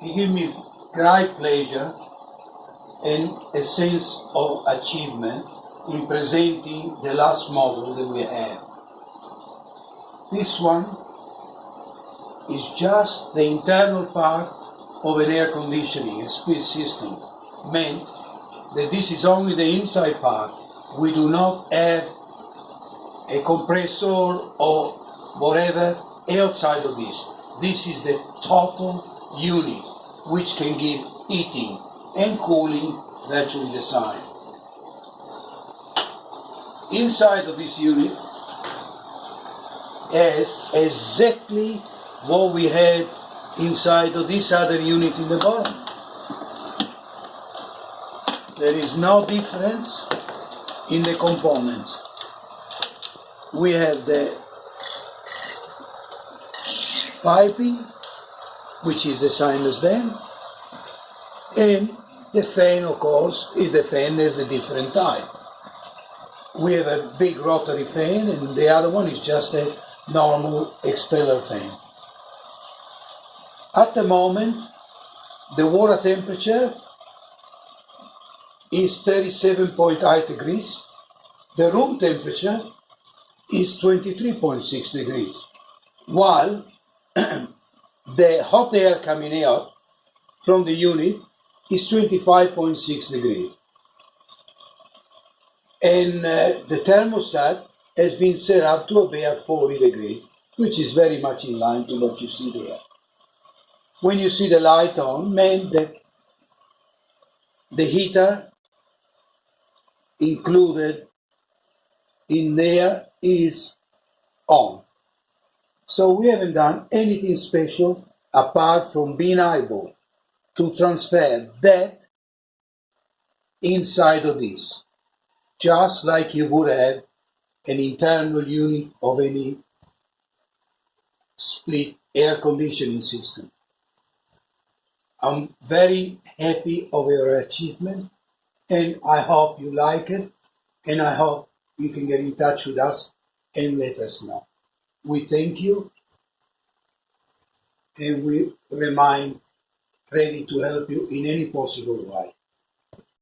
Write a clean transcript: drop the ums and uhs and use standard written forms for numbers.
It gives me great pleasure and a sense of achievement in presenting the last model that we have. This one is just the internal part of an air conditioning, a split system, meant that this is only the inside part. We do not have a compressor or whatever outside of this. This is the total unit which can give heating and cooling virtually the same. Inside of this unit is exactly what we had inside of this other unit in the bottom. There is no difference in the components. We have the piping, which is the same as them, and the fan, of course, is the fan. There's a different type. We have a big rotary fan, and the other one is just a normal expeller fan. At the moment, the water temperature is 37.8 degrees. The room temperature is 23.6 degrees, while the hot air coming out from the unit is 25.6 degrees. And the thermostat has been set up to about 40 degrees, which is very much in line to what you see there. When you see the light on, meant that the heater included in there is on. So we haven't done anything special apart from being able to transfer that inside of this, just like you would have an internal unit of any split air conditioning system. I'm very happy of your achievement, and I hope you like it, and I hope you can get in touch with us and let us know. We thank you, and we remain ready to help you in any possible way.